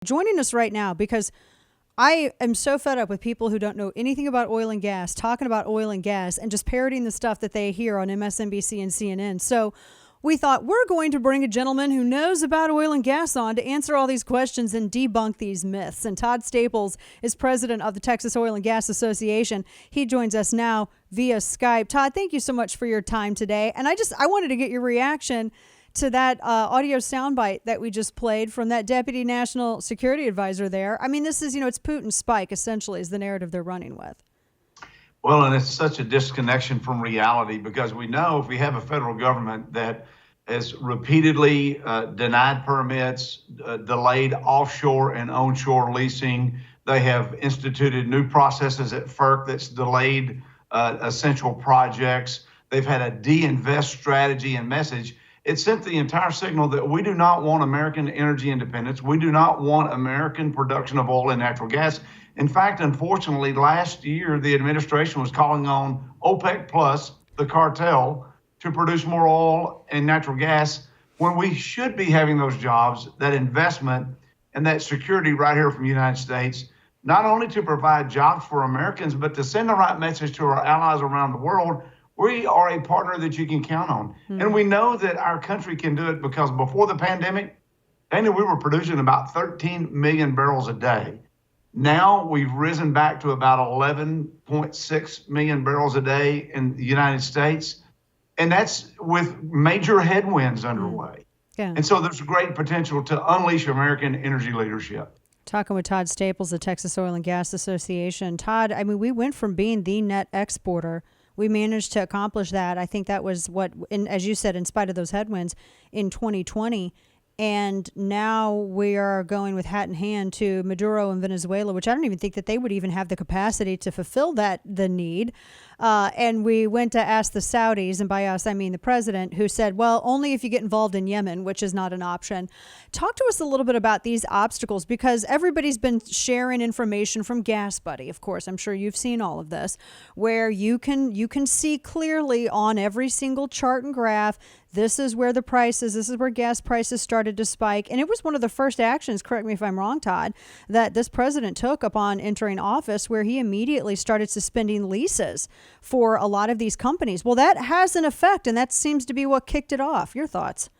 joining us right now because I am so fed up with people who don't know anything about oil and gas, talking about oil and gas, and just parroting the stuff that they hear on MSNBC and CNN. So we thought we're going to bring a gentleman who knows about oil and gas on to answer all these questions and debunk these myths. And Todd Staples is president of the Texas Oil and Gas Association. He joins us now via Skype. Todd, thank you so much for your time today. And I wanted to get your reaction to that audio soundbite that we just played from that deputy national security advisor there. I mean, this is, it's Putin's spike, essentially, is the narrative they're running with. Well, and it's such a disconnection from reality because we know if we have a federal government that has repeatedly denied permits, delayed offshore and onshore leasing, they have instituted new processes at FERC that's delayed essential projects. They've had a de-invest strategy and message. It sent the entire signal that we do not want American energy independence. We do not want American production of oil and natural gas. In fact, unfortunately, last year, the administration was calling on OPEC Plus, the cartel, to produce more oil and natural gas when we should be having those jobs, that investment, and that security right here from the United States, not only to provide jobs for Americans, but to send the right message to our allies around the world. We are a partner that you can count on. Mm-hmm. And we know that our country can do it because before the pandemic, we were producing about 13 million barrels a day. Now we've risen back to about 11.6 million barrels a day in the United States. And that's with major headwinds underway. Yeah. And so there's great potential to unleash American energy leadership. Talking with Todd Staples, the Texas Oil and Gas Association. Todd, I mean, we went from being the net exporter. We managed to accomplish that. I think that was as you said, in spite of those headwinds in 2020. And now we are going with hat in hand to Maduro and Venezuela, which I don't even think that they would even have the capacity to fulfill the need. And we went to ask the Saudis, and by us, I mean the president, who said, well, only if you get involved in Yemen, which is not an option. Talk to us a little bit about these obstacles, because everybody's been sharing information from Gas Buddy. Of course, I'm sure you've seen all of this, where you can see clearly on every single chart and graph, this is where the prices, this is where gas prices started to spike. And it was one of the first actions, correct me if I'm wrong, Todd, that this president took upon entering office, where he immediately started suspending leases for a lot of these companies. Well, that has an effect, and that seems to be what kicked it off. Your thoughts?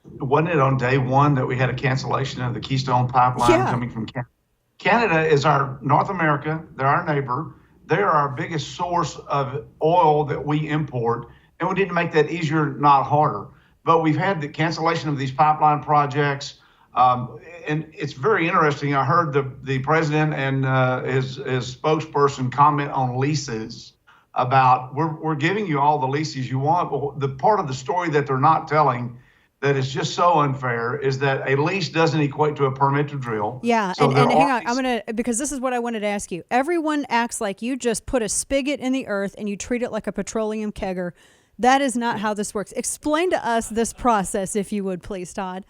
Wasn't it on day one that we had a cancellation of the Keystone Pipeline coming from Canada? Canada is our North America. They're our neighbor. They're our biggest source of oil that we import. And we didn't make that easier, not harder. But we've had the cancellation of these pipeline projects. And it's very interesting. I heard the president and his spokesperson comment on leases about we're giving you all the leases you want. But the part of the story that they're not telling that is just so unfair is that a lease doesn't equate to a permit to drill. Yeah, so and hang on, because this is what I wanted to ask you. Everyone acts like you just put a spigot in the earth and you treat it like a petroleum kegger. That is not how this works. Explain to us this process, if you would, please, Todd.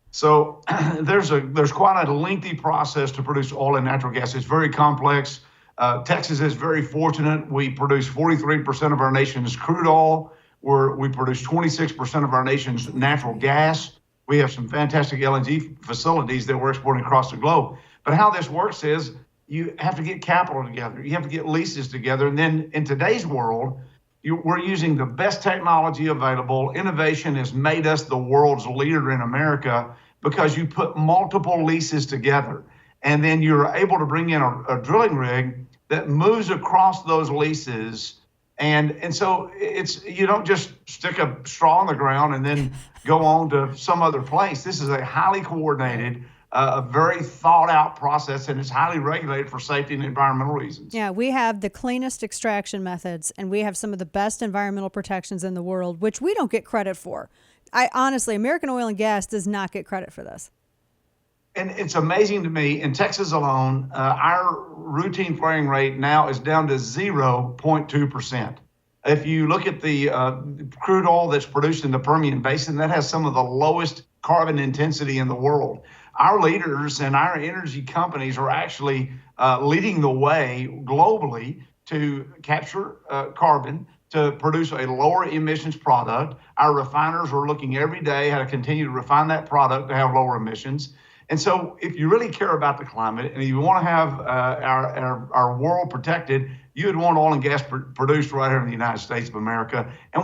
So there's quite a lengthy process to produce oil and natural gas. It's very complex. Texas is very fortunate. We produce 43% of our nation's crude oil. We produce 26% of our nation's natural gas. We have some fantastic LNG facilities that we're exporting across the globe. But how this works is you have to get capital together. You have to get leases together. And then in today's world, we're using the best technology available. Innovation has made us the world's leader in America because you put multiple leases together. And then you're able to bring in a drilling rig that moves across those leases. And so you don't just stick a straw in the ground and then go on to some other place. This is a highly coordinated, a very thought out process, and it's highly regulated for safety and environmental reasons. Yeah, we have the cleanest extraction methods, and we have some of the best environmental protections in the world, which we don't get credit for. Honestly, American Oil and Gas does not get credit for this. And it's amazing to me, in Texas alone, our routine flaring rate now is down to 0.2%. If you look at the crude oil that's produced in the Permian Basin, that has some of the lowest carbon intensity in the world. Our leaders and our energy companies are actually leading the way globally to capture carbon, to produce a lower emissions product. Our refiners are looking every day how to continue to refine that product to have lower emissions. And so if you really care about the climate and you want to have our world protected, you would want oil and gas produced right here in the United States of America. And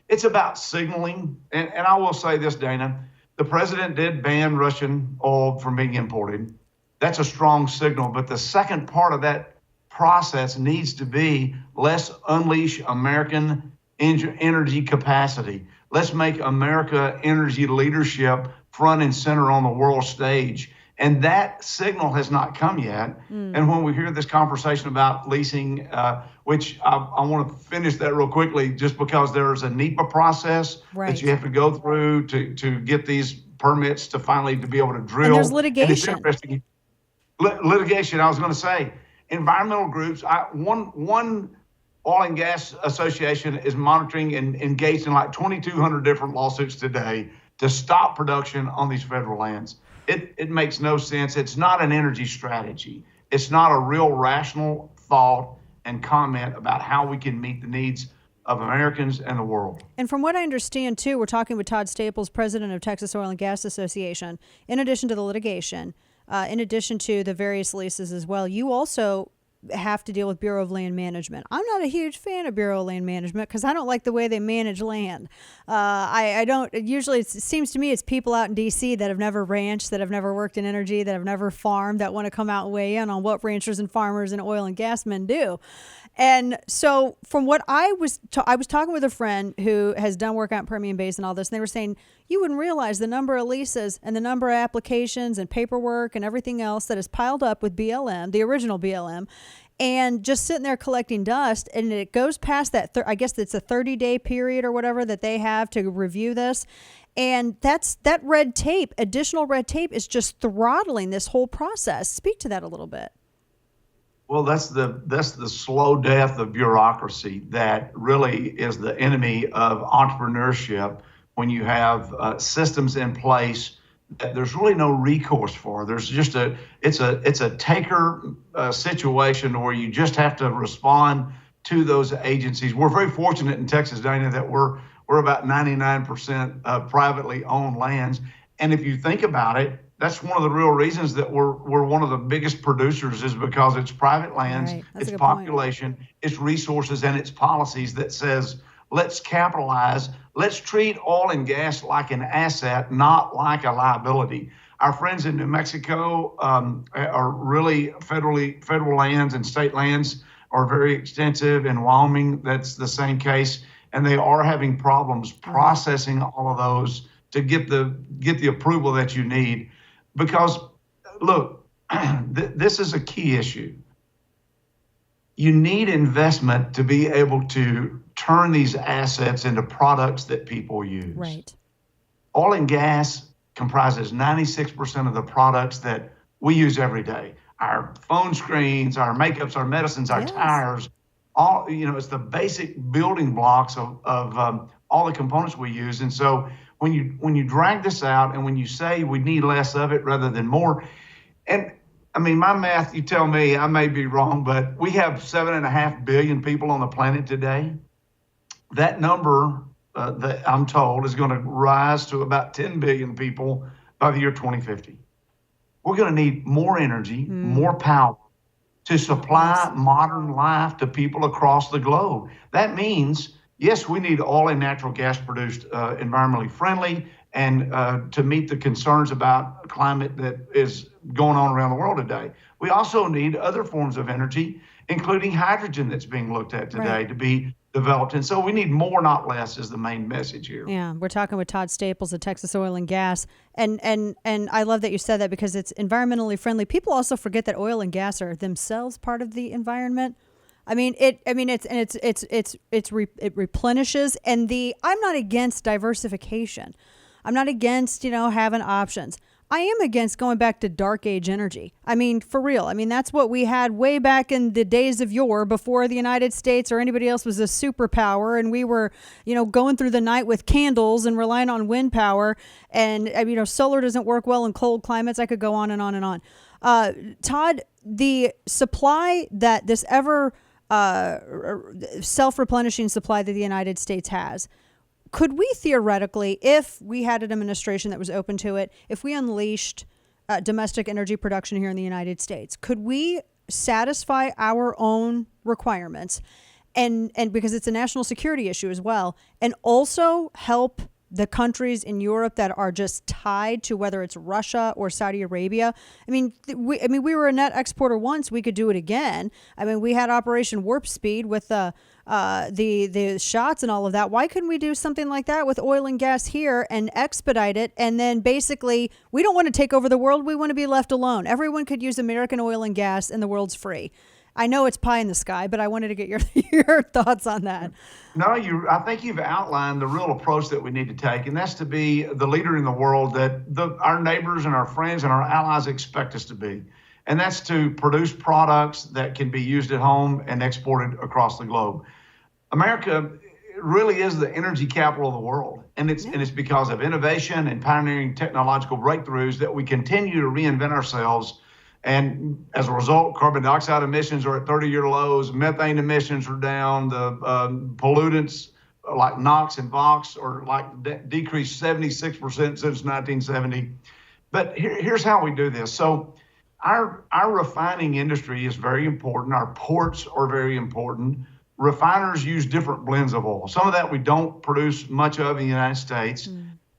it's about signaling. And I will say this, Dana, the president did ban Russian oil from being imported. That's a strong signal. But the second part of that process needs to be, let's unleash American energy capacity. Let's make America energy leadership front and center on the world stage. And that signal has not come yet. And when we hear this conversation about leasing, which I want to finish that real quickly, just because there's a NEPA process that you have to go through to get these permits to finally to be able to drill. And there's litigation. And it's interesting. Litigation, I was going to say, environmental groups, one oil and gas association is monitoring and engaged in like 2,200 different lawsuits today to stop production on these federal lands. It makes no sense. It's not an energy strategy. It's not a real rational thought and comment about how we can meet the needs of Americans and the world. And from what I understand, too, we're talking with Todd Staples, president of Texas Oil and Gas Association. In addition to the litigation, in addition to the various leases as well, you also have to deal with Bureau of Land Management. I'm not a huge fan of Bureau of Land Management because I don't like the way they manage land. I don't, usually it seems to me it's people out in D.C. that have never ranched, that have never worked in energy, that have never farmed, that want to come out and weigh in on what ranchers and farmers and oil and gas men do. And so from what I was talking with a friend who has done work out in Permian Basin and all this, and they were saying, you wouldn't realize the number of leases and the number of applications and paperwork and everything else that is piled up with BLM, the original BLM, and just sitting there collecting dust. And it goes past that, I guess it's a 30-day period or whatever that they have to review this. And that red tape, additional red tape, is just throttling this whole process. Speak to that a little bit. Well, that's the slow death of bureaucracy that really is the enemy of entrepreneurship. When you have systems in place that there's really no recourse for, there's just it's a taker situation where you just have to respond to those agencies. We're very fortunate in Texas, Dana, that we're about 99% privately owned lands, and if you think about it, that's one of the real reasons that we're one of the biggest producers is because it's private lands, its population, its resources, and its policies that says, let's capitalize, let's treat oil and gas like an asset, not like a liability. Our friends in New Mexico are really federal lands and state lands are very extensive. In Wyoming, that's the same case. And they are having problems processing all of those to get the approval that you need. Because, look, this is a key issue. You need investment to be able to turn these assets into products that people use. Right. Oil and gas comprises 96% of the products that we use every day. Our phone screens, our makeups, our medicines, our tires, all, it's the basic building blocks of all the components we use. And so when you drag this out and when you say we need less of it rather than more, and I mean, my math, you tell me, I may be wrong, but we have 7.5 billion people on the planet today. That number, that I'm told, is going to rise to about 10 billion people by the year 2050. We're going to need more energy, more power to supply modern life to people across the globe. That means, yes, we need oil and natural gas produced environmentally friendly and to meet the concerns about climate that is going on around the world today. We also need other forms of energy, including hydrogen that's being looked at today to be developed. And so we need more, not less, is the main message here. Yeah, we're talking with Todd Staples of Texas Oil and Gas. And I love that you said that because it's environmentally friendly. People also forget that oil and gas are themselves part of the environment. It replenishes. And I'm not against diversification. I'm not against, having options. I am against going back to dark age energy. For real. That's what we had way back in the days of yore before the United States or anybody else was a superpower. And we were, going through the night with candles and relying on wind power. And, solar doesn't work well in cold climates. I could go on and on and on. Todd, the supply that this ever self-replenishing supply that the United States has, could we theoretically, if we had an administration that was open to it, if we unleashed domestic energy production here in the United States. Could we satisfy our own requirements, and because it's a national security issue as well, and also help the countries in Europe that are just tied to whether it's Russia or Saudi Arabia? I mean, we were a net exporter once. We could do it again. I mean, we had Operation Warp Speed with the shots and all of that. Why couldn't we do something like that with oil and gas here and expedite it? And then basically, we don't want to take over the world. We want to be left alone. Everyone could use American oil and gas, and the world's free. I know it's pie in the sky, but I wanted to get your thoughts on that. No, I think you've outlined the real approach that we need to take, and that's to be the leader in the world that our neighbors and our friends and our allies expect us to be. And that's to produce products that can be used at home and exported across the globe. America really is the energy capital of the world, and it's because of innovation and pioneering technological breakthroughs that we continue to reinvent ourselves. And as a result, carbon dioxide emissions are at 30-year lows. Methane emissions are down. The pollutants like NOx and VOx are decreased 76% since 1970. But here's how we do this. So our refining industry is very important. Our ports are very important. Refiners use different blends of oil. Some of that we don't produce much of in the United States.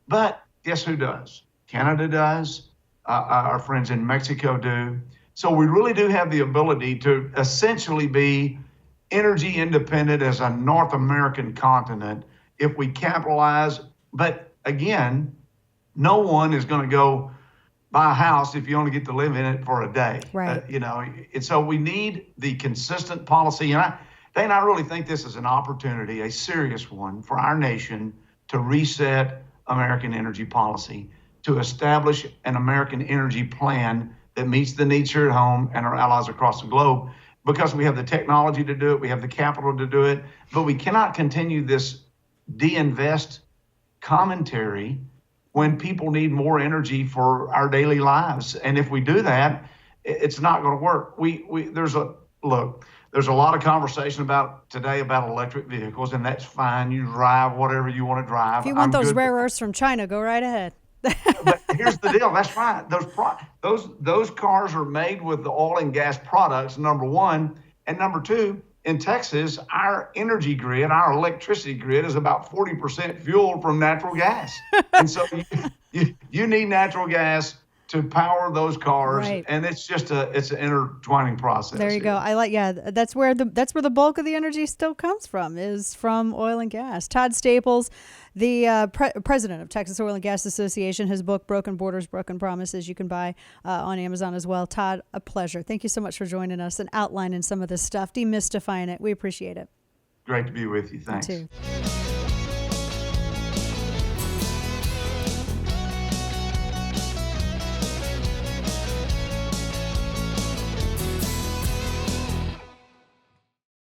But guess who does? Canada does. Our friends in Mexico do. So we really do have the ability to essentially be energy independent as a North American continent if we capitalize. But again, no one is going to go buy a house if you only get to live in it for a day. Right. And so we need the consistent policy. And Dana, I really think this is an opportunity, a serious one, for our nation to reset American energy policy, to establish an American energy plan that meets the needs here at home and our allies across the globe, because we have the technology to do it, we have the capital to do it, but we cannot continue this de-invest commentary when people need more energy for our daily lives. And if we do that, it's not going to work. There's a lot of conversation today about electric vehicles, and that's fine. You drive whatever you want to drive. If you want those rare earths from China, go right ahead. But here's the deal. That's right. Those cars are made with the oil and gas products, number one. And number two, in Texas, our energy grid, our electricity grid is about 40% fuel from natural gas. And so you need natural gas to power those cars, right. And it's an intertwining process. There you go. That's where the bulk of the energy still comes from, is from oil and gas. Todd Staples, the president of Texas Oil and Gas Association, his book Broken Borders, Broken Promises, you can buy on Amazon as well. Todd, a pleasure. Thank you so much for joining us and outlining some of this stuff, demystifying it. We appreciate it. Great to be with you. Thanks. You too.